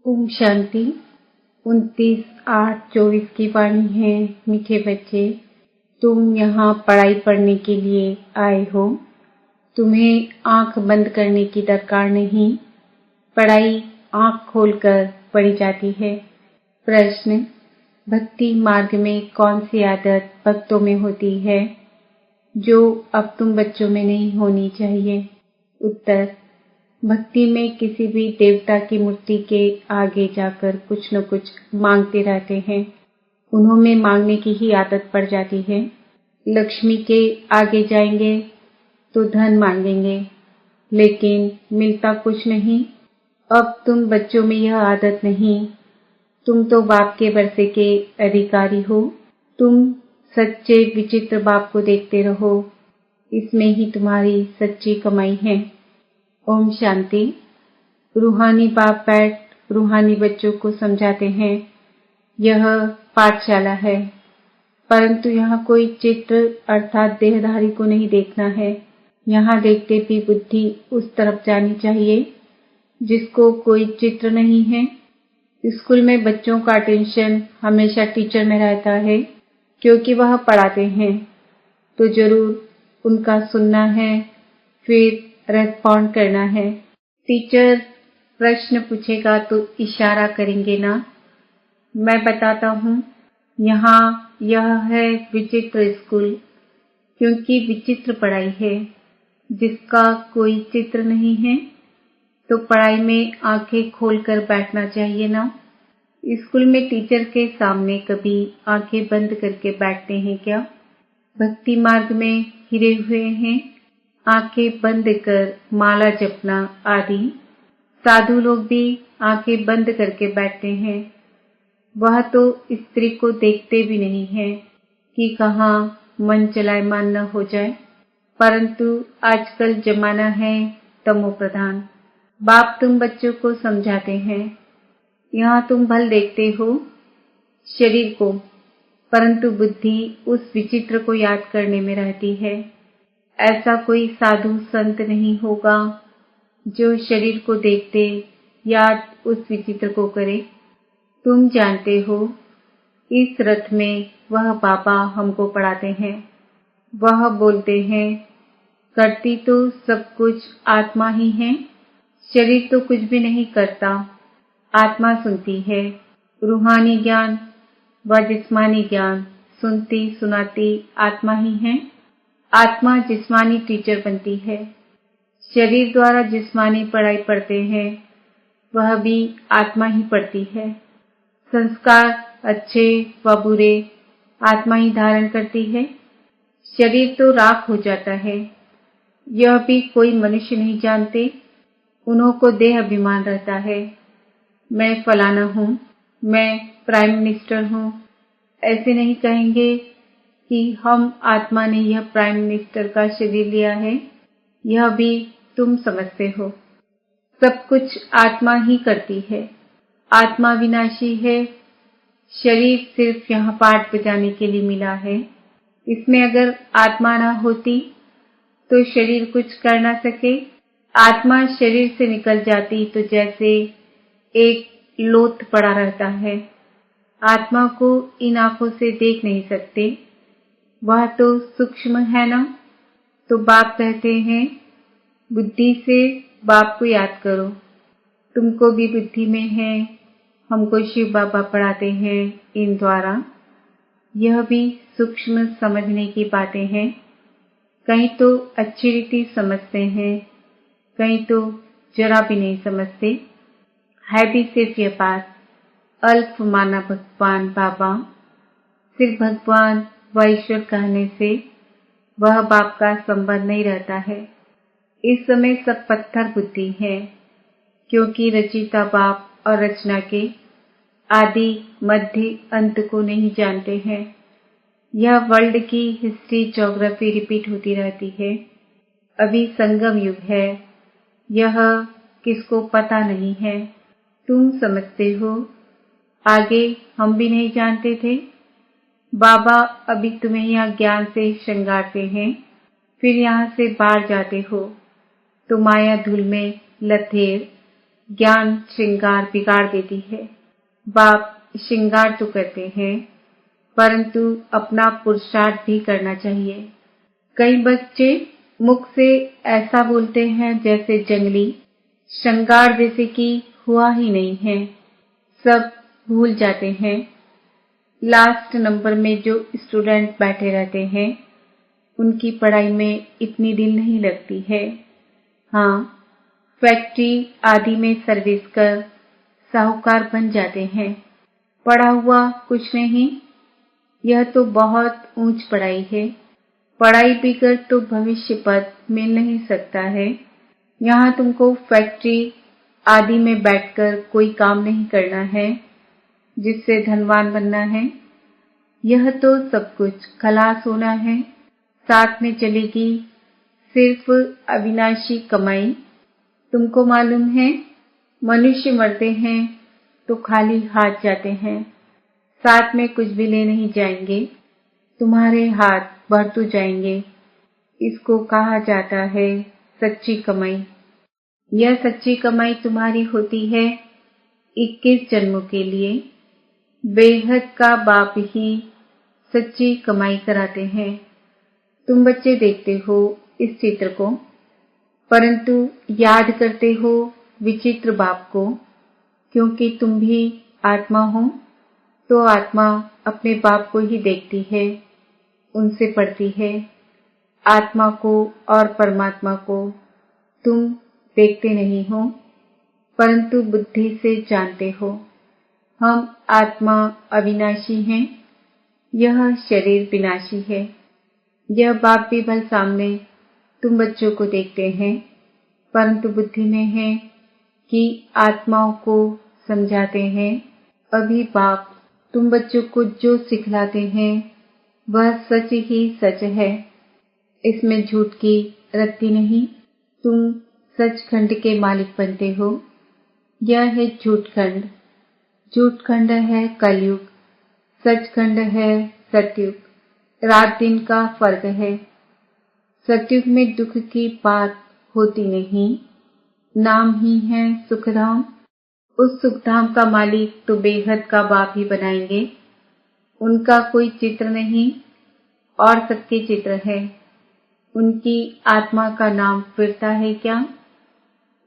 ओम शांति। 29/8/24 की वाणी है। मीठे बच्चे, तुम यहाँ पढ़ाई पढ़ने के लिए आए हो। तुम्हें आंख बंद करने की दरकार नहीं। पढ़ाई आंख खोलकर पढ़ी जाती है। प्रश्न: भक्ति मार्ग में कौन सी आदत भक्तों में होती है जो अब तुम बच्चों में नहीं होनी चाहिए? उत्तर: भक्ति में किसी भी देवता की मूर्ति के आगे जाकर कुछ न कुछ मांगते रहते हैं। उन्हों में मांगने की ही आदत पड़ जाती है। लक्ष्मी के आगे जाएंगे तो धन मांगेंगे, लेकिन मिलता कुछ नहीं। अब तुम बच्चों में यह आदत नहीं। तुम तो बाप के वर्षे के अधिकारी हो। तुम सच्चे विचित्र बाप को देखते रहो। इसमें ही तुम्हारी सच्ची कमाई है। ओम शांति। रूहानी बाप बैठ रूहानी बच्चों को समझाते हैं। यह पाठशाला है, परंतु यहाँ कोई चित्र अर्थात देहधारी को नहीं देखना है। यहाँ देखते भी बुद्धि उस तरफ जानी चाहिए जिसको कोई चित्र नहीं है। स्कूल में बच्चों का अटेंशन हमेशा टीचर में रहता है, क्योंकि वह पढ़ाते हैं, तो जरूर उनका सुनना है, फिर रेस्पॉन्ड करना है। टीचर प्रश्न पूछेगा तो इशारा करेंगे ना। मैं बताता हूँ, यहाँ यह है विचित्र स्कूल, क्योंकि विचित्र पढ़ाई है जिसका कोई चित्र नहीं है, तो पढ़ाई में आंखें खोलकर बैठना चाहिए ना। स्कूल में टीचर के सामने कभी आंखें बंद करके बैठते हैं क्या? भक्ति मार्ग में हिरे हुए हैं, आंखें बंद कर माला जपना आदि। साधु लोग भी आंखें बंद करके बैठते हैं। वह तो स्त्री को देखते भी नहीं है कि कहाँ मन चलायमान न हो जाए। परंतु आजकल जमाना है तमो प्रधान। बाप तुम बच्चों को समझाते हैं। यहाँ तुम भल देखते हो शरीर को, परंतु बुद्धि उस विचित्र को याद करने में रहती है। ऐसा कोई साधु संत नहीं होगा जो शरीर को देखते याद उस विचित्र को करे। तुम जानते हो, इस रथ में वह बाबा हमको पढ़ाते हैं। वह बोलते हैं, करती तो सब कुछ आत्मा ही है, शरीर तो कुछ भी नहीं करता। आत्मा सुनती है। रूहानी ज्ञान व जिस्मानी ज्ञान सुनती सुनाती आत्मा ही है। आत्मा जिस्मानी टीचर बनती है। शरीर द्वारा जिस्मानी पढ़ाई पढ़ते हैं, वह भी आत्मा ही पढ़ती है। संस्कार अच्छे व बुरे आत्मा ही धारण करती है। शरीर तो राख हो जाता है। यह भी कोई मनुष्य नहीं जानते। उन्हों को देह अभिमान रहता है। मैं फलाना हूँ, मैं प्राइम मिनिस्टर हूँ। ऐसे नहीं कहेंगे कि हम आत्मा ने यह प्राइम मिनिस्टर का शरीर लिया है। यह भी तुम समझते हो। सब कुछ आत्मा ही करती है। आत्मा विनाशी है। शरीर सिर्फ यहाँ पाठ बजाने के लिए मिला है। इसमें अगर आत्मा ना होती तो शरीर कुछ कर ना सके। आत्मा शरीर से निकल जाती तो जैसे एक लोथ पड़ा रहता है। आत्मा को इन आंखों से देख नहीं सकते। वह तो सूक्ष्म है ना। तो बाप कहते हैं, बुद्धि से बाप को याद करो। तुमको भी बुद्धि में है। हमको शिव बाबा पढ़ाते हैं इन द्वारा। यह भी सूक्ष्म समझने की बातें हैं। कहीं तो अच्छी रीति समझते हैं, कहीं तो जरा भी नहीं समझते। है भी सिर्फ यह बात, अल्प माना भगवान बाबा। सिर्फ भगवान व ईश्वर कहने से वह बाप का संबंध नहीं रहता है। इस समय सब पत्थर बुद्धि है, क्योंकि रचिता बाप और रचना के आदि मध्य अंत को नहीं जानते हैं। यह वर्ल्ड की हिस्ट्री ज्योग्राफी रिपीट होती रहती है। अभी संगम युग है। यह किसको पता नहीं है। तुम समझते हो। आगे हम भी नहीं जानते थे। बाबा अभी तुम्हें यहाँ ज्ञान से श्रृंगारते हैं, फिर यहाँ से बाहर जाते हो तो माया धूल में लथेर ज्ञान श्रृंगार बिगाड़ देती है। बाप श्रृंगार तो करते हैं, परंतु अपना पुरुषार्थ भी करना चाहिए। कई बच्चे मुख से ऐसा बोलते हैं जैसे जंगली, श्रृंगार जैसे कि हुआ ही नहीं है, सब भूल जाते हैं। लास्ट नंबर में जो स्टूडेंट बैठे रहते हैं उनकी पढ़ाई में इतनी दिल नहीं लगती है। हाँ, फैक्ट्री आदि में सर्विस कर साहूकार बन जाते हैं। पढ़ा हुआ कुछ नहीं, यह तो बहुत ऊंच पढ़ाई है। पढ़ाई बिगड़ तो भविष्य पद मिल नहीं सकता है। यहाँ तुमको फैक्ट्री आदि में बैठकर कोई काम नहीं करना है जिससे धनवान बनना है। यह तो सब कुछ खलास होना है, साथ में चलेगी सिर्फ अविनाशी कमाई। तुमको मालूम है, मनुष्य मरते हैं तो खाली हाथ जाते हैं, साथ में कुछ भी ले नहीं जाएंगे। तुम्हारे हाथ बढ़ तो जाएंगे। इसको कहा जाता है सच्ची कमाई। यह सच्ची कमाई तुम्हारी होती है 21 जन्मों के लिए। बेहद का बाप ही सच्ची कमाई कराते हैं। तुम बच्चे देखते हो इस चित्र को, परंतु याद करते हो विचित्र बाप को, क्योंकि तुम भी आत्मा हो, तो आत्मा अपने बाप को ही देखती है, उनसे पढ़ती है। आत्मा को और परमात्मा को तुम देखते नहीं हो, परंतु बुद्धि से जानते हो। हम आत्मा अविनाशी हैं, यह शरीर विनाशी है। यह बाप भी भल सामने तुम बच्चों को देखते हैं, परंतु बुद्धि में है कि आत्माओं को समझाते हैं। अभी बाप तुम बच्चों को जो सिखलाते हैं वह सच ही सच है, इसमें झूठ की रत्ती नहीं। तुम सचखंड के मालिक बनते हो। यह है झूठखंड। झूठखंड है कलयुग, सचखंड है सतयुग। रात दिन का फर्क है। सतयुग में दुख की बात होती नहीं, नाम ही है सुखधाम। उस सुखधाम का मालिक तो बेहद का बाप ही बनाएंगे। उनका कोई चित्र नहीं और सबके चित्र है। उनकी आत्मा का नाम फिरता है क्या?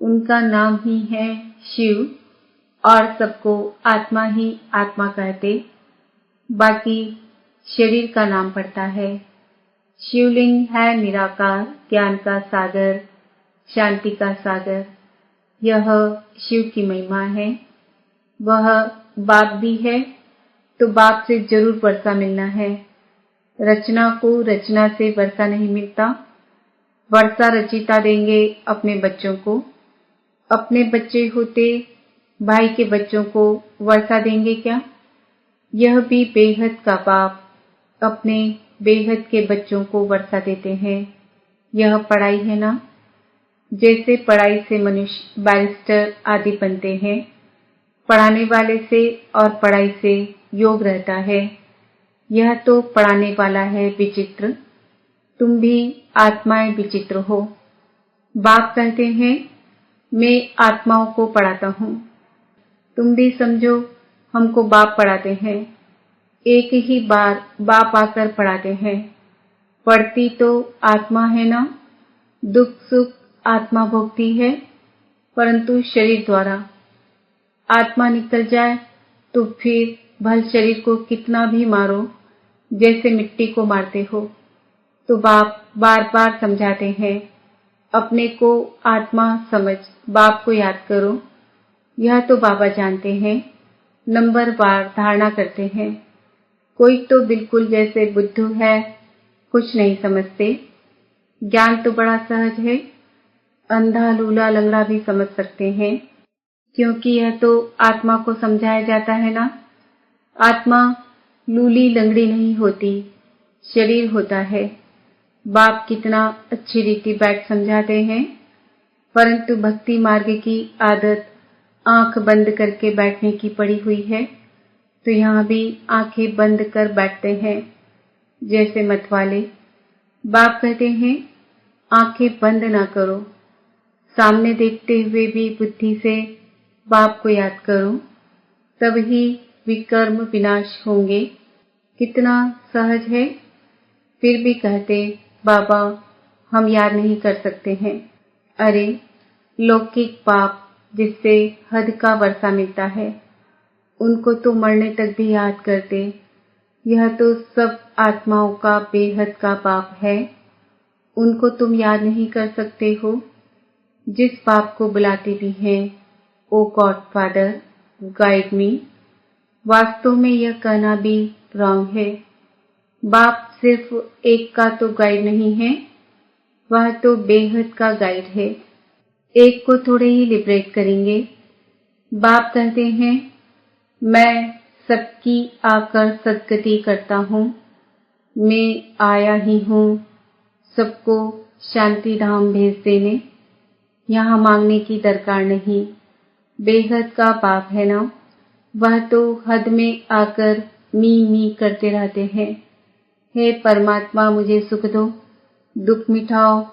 उनका नाम ही है शिव, और सबको आत्मा ही आत्मा कहते, बाकी शरीर का नाम पड़ता है। शिवलिंग है निराकार, ज्ञान का सागर, शांति का सागर। यह शिव की महिमा है। वह बाप भी है, तो बाप से जरूर वर्षा मिलना है। रचना को रचना से वर्षा नहीं मिलता। वर्षा रचिता देंगे अपने बच्चों को। अपने बच्चे होते भाई के बच्चों को वर्षा देंगे क्या? यह भी बेहद का बाप अपने बेहद के बच्चों को वर्षा देते हैं। यह पढ़ाई है ना। जैसे पढ़ाई से मनुष्य बैरिस्टर आदि बनते हैं, पढ़ाने वाले से और पढ़ाई से योग रहता है। यह तो पढ़ाने वाला है विचित्र। तुम भी आत्माएं विचित्र हो। बाप कहते हैं मैं आत्माओं को पढ़ाता हूँ। तुम भी समझो हमको बाप पढ़ाते हैं। एक ही बार बाप आकर पढ़ाते हैं। पढ़ती तो आत्मा है ना। दुख सुख आत्मा भोगती है, परंतु शरीर द्वारा। आत्मा निकल जाए तो फिर भल शरीर को कितना भी मारो, जैसे मिट्टी को मारते हो। तो बाप बार बार समझाते हैं अपने को आत्मा समझ, बाप को याद करो। यह तो बाबा जानते हैं, नंबर वार धारणा करते हैं। कोई तो बिल्कुल जैसे बुद्धू है, कुछ नहीं समझते। ज्ञान तो बड़ा सहज है, अंधा लूला लंगड़ा भी समझ सकते हैं, क्योंकि यह तो आत्मा को समझाया जाता है ना। आत्मा लूली लंगड़ी नहीं होती, शरीर होता है। बाप कितना अच्छी रीति बैठ समझाते हैं, परंतु भक्ति मार्ग की आदत आंख बंद करके बैठने की पड़ी हुई है, तो यहाँ भी आंखें बंद कर बैठते हैं जैसे मतवाले। बाप कहते हैं आंखें बंद ना करो। सामने देखते हुए भी बुद्धि से बाप को याद करो, तभी विकर्म विनाश होंगे। कितना सहज है। फिर भी कहते, बाबा हम याद नहीं कर सकते हैं। अरे लौकिक पाप जिससे हद का वर्षा मिलता है, उनको तो मरने तक भी याद करते। यह तो सब आत्माओं का बेहद का पाप है, उनको तुम याद नहीं कर सकते हो। जिस पाप को बुलाते भी हैं, ओ गॉड फादर गाइड मी, वास्तव में यह कहना भी रॉन्ग है। बाप सिर्फ एक का तो गाइड नहीं है, वह तो बेहद का गाइड है। एक को थोड़े ही लिबरेट करेंगे। बाप कहते हैं, मैं सबकी आकर सदगति करता हूँ। मैं आया ही हूँ सबको शांति धाम भेज देने। यहाँ मांगने की दरकार नहीं। बेहद का पाप है ना, वह तो हद में आकर मी करते रहते हैं। हे परमात्मा मुझे सुख दो, दुख मिटाओ,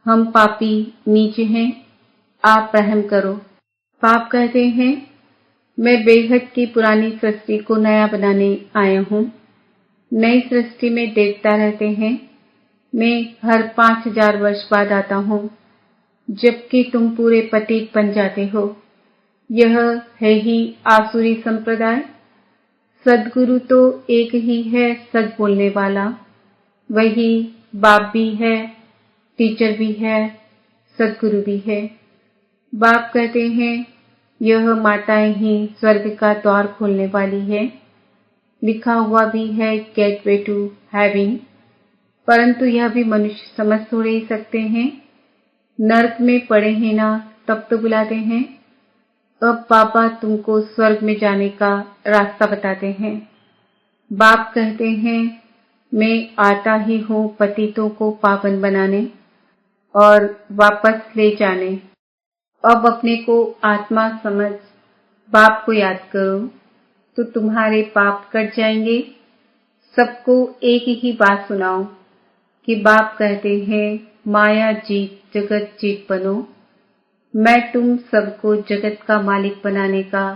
हम पापी नीच हैं, आप रहम करो। पाप कहते हैं, मैं बेहद की पुरानी सृष्टि को नया बनाने आया हूँ। नई सृष्टि में देखता रहते हैं, मैं हर 5000 वर्ष बाद आता हूँ, जबकि तुम पूरे पतित बन जाते हो। यह है ही आसुरी संप्रदाय। सद्गुरु तो एक ही है सच बोलने वाला, वही बाप भी है, टीचर भी है, सद्गुरु भी है। बाप कहते हैं, यह माताएं ही स्वर्ग का द्वार खोलने वाली है। लिखा हुआ भी है गेटवे टू हेवन, परंतु यह भी मनुष्य समझ थोड़े ही सकते हैं। नर्क में पड़े हैं ना, तब तो बुलाते हैं। अब बाबा तुमको स्वर्ग में जाने का रास्ता बताते हैं। बाप कहते हैं, मैं आता ही हूँ पतितों को पावन बनाने और वापस ले जाने। अब अपने को आत्मा समझ बाप को याद करो, तो तुम्हारे पाप कट जाएंगे। सबको एक ही बात सुनाओ कि बाप कहते हैं, माया जीत जगत जीत बनो। मैं तुम सबको जगत का मालिक बनाने का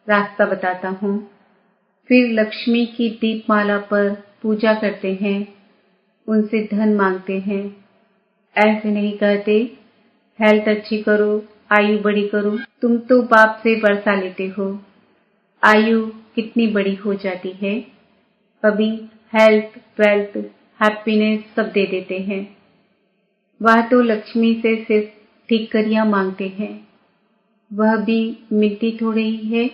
रास्ता बताता हूँ। फिर लक्ष्मी की दीपमाला पर पूजा करते हैं, उनसे धन मांगते हैं। ऐसे नहीं कहते, हेल्थ अच्छी करो, आयु बड़ी करो। तुम तो बाप से वर्षा लेते हो, आयु कितनी बड़ी हो जाती है। अभी हेल्थ, वेल्थ, हैप्पीनेस सब दे देते हैं। वह तो लक्ष्मी से सिर्फ ठीकरियां मांगते हैं, वह भी मिलती थोड़ी ही है।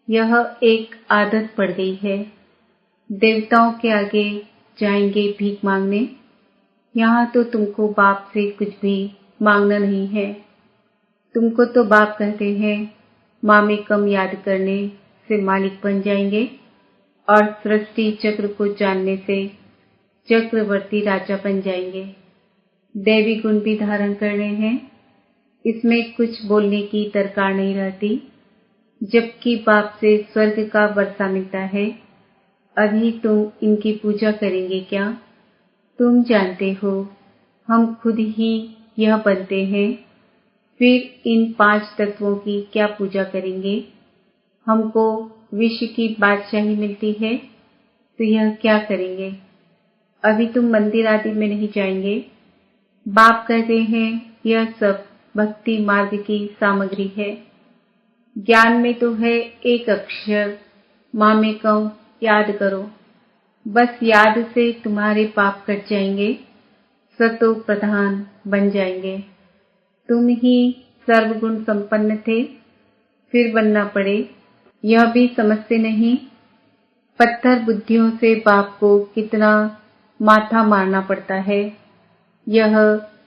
यह एक आदत पड़ गई है। देवताओं के आगे जाएंगे भीख मांगने। यहाँ तो तुमको बाप से कुछ भी मांगना नहीं है। तुमको तो बाप कहते हैं, माँ में कम याद करने से मालिक बन जाएंगे और सृष्टि चक्र को जानने से चक्रवर्ती राजा बन जाएंगे। दैवी गुण भी धारण करने हैं, इसमें कुछ बोलने की दरकार नहीं रहती। जबकि बाप से स्वर्ग का वर्षा मिलता है, अभी तुम इनकी पूजा करेंगे क्या? तुम जानते हो, हम खुद ही यह बनते हैं, फिर इन 5 तत्वों की क्या पूजा करेंगे? हमको विश्व की बादशाही मिलती है, तो यह क्या करेंगे? अभी तुम मंदिर आदि में नहीं जाएंगे। बाप कहते हैं, यह सब भक्ति मार्ग की सामग्री है। ज्ञान में तो है एक अक्षर, माँ में कम याद करो। बस याद से तुम्हारे पाप कट जाएंगे, सतो प्रधान बन जाएंगे। तुम ही सर्वगुण संपन्न थे, फिर बनना पड़े, यह भी समझते नहीं। पत्थर बुद्धियों से बाप को कितना माथा मारना पड़ता है, यह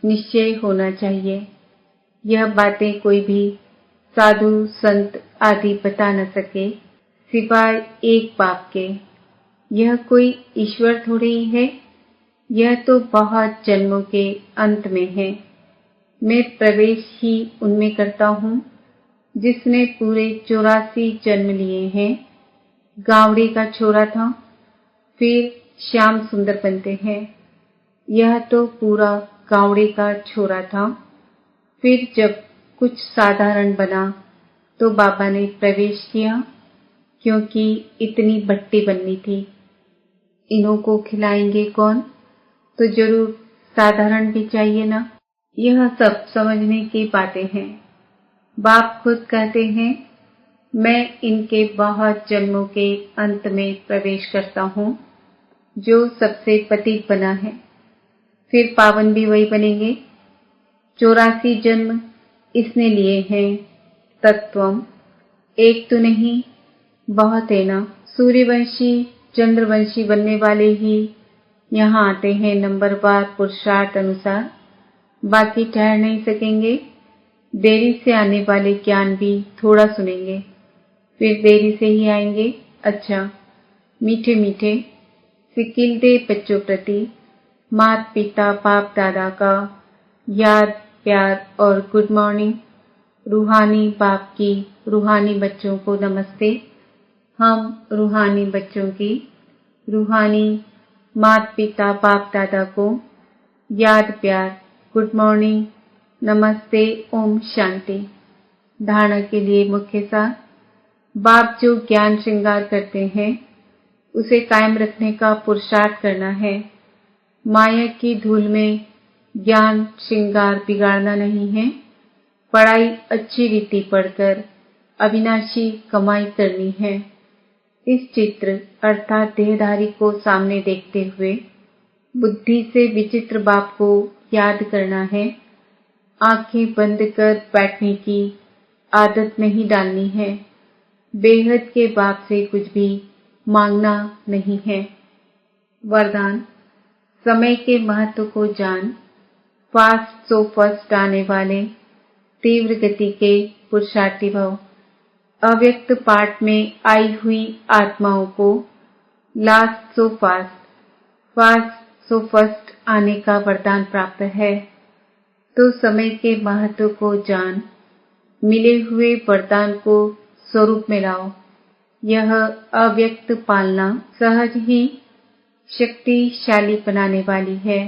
निश्चय होना चाहिए। यह बातें कोई भी साधु संत आदि बता न सके, सिवाय एक बाप के। यह कोई ईश्वर थोड़ी ही है, यह तो बहुत जन्मों के अंत में है। मैं प्रवेश ही उनमें करता हूँ जिसने पूरे 84 जन्म लिए हैं। गावड़े का छोरा था, फिर श्याम सुंदर बनते हैं। यह तो पूरा गावड़े का छोरा था, फिर जब कुछ साधारण बना तो बाबा ने प्रवेश किया, क्योंकि इतनी भट्टी बननी थी। इन्हों को खिलाएंगे कौन, तो जरूर साधारण भी चाहिए ना। यह सब समझने की बातें हैं। बाप खुद कहते हैं, मैं इनके बहुत जन्मों के अंत में प्रवेश करता हूँ, जो सबसे पतित बना है, फिर पावन भी वही बनेंगे। 84 जन्म इसने लिए हैं। तत्वम एक तो नहीं, बहुत है ना। सूर्यवंशी चंद्रवंशी बनने वाले ही यहाँ आते हैं नंबरवार पुरुषार्थ अनुसार, बाकी ठहर नहीं सकेंगे। देरी से आने वाले ज्ञान भी थोड़ा सुनेंगे, फिर देरी से ही आएंगे। अच्छा, मीठे मीठे सिकिलते बच्चों प्रति माता पिता बाप दादा का याद प्यार और गुड मॉर्निंग। रूहानी बाप की रूहानी बच्चों को नमस्ते। हम रूहानी बच्चों की रूहानी माता पिता बाप दादा को याद प्यार गुड मॉर्निंग नमस्ते ओम शांति। धारणा के लिए मुख्य सार। बाप जो ज्ञान श्रृंगार करते हैं, उसे कायम रखने का पुरुषार्थ करना है। माया की धूल में ज्ञान श्रृंगार बिगाड़ना नहीं है। पढ़ाई अच्छी रीति पढ़कर अविनाशी कमाई करनी है। इस चित्र अर्थात देहधारी को सामने देखते हुए बुद्धि से विचित्र बाप को याद करना है। आंखें बंद कर बैठने की आदत नहीं डालनी है। बेहद के बाप से कुछ भी मांगना नहीं है। वरदान। समय के महत्व को जान। फास्ट सो फर्स्ट आने वाले तीव्र गति के पुरुषार्थी भव। अव्यक्त पाठ में आई हुई आत्माओं को last so fast, fast so first आने का वरदान प्राप्त है। तो समय के महत्व को जान, मिले हुए वरदान को स्वरूप में लाओ। यह अव्यक्त पालना सहज ही शक्तिशाली बनाने वाली है।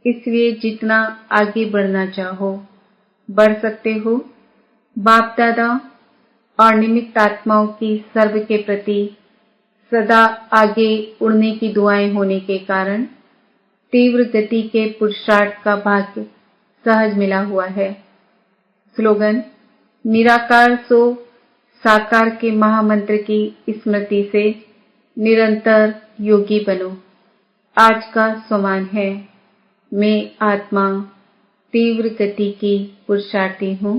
इसलिए जितना आगे बढ़ना चाहो बढ़ सकते हो। बाप दादा और निमित्त आत्माओं की सर्व के प्रति सदा आगे उड़ने की दुआएं होने के कारण तीव्र गति के पुरुषार्थ का भाग्य सहज मिला हुआ है। स्लोगन। निराकार सो साकार के महामंत्र की स्मृति से निरंतर योगी बनो। आज का स्वमान है, मैं आत्मा तीव्र गति की पुरुषार्थी हूँ।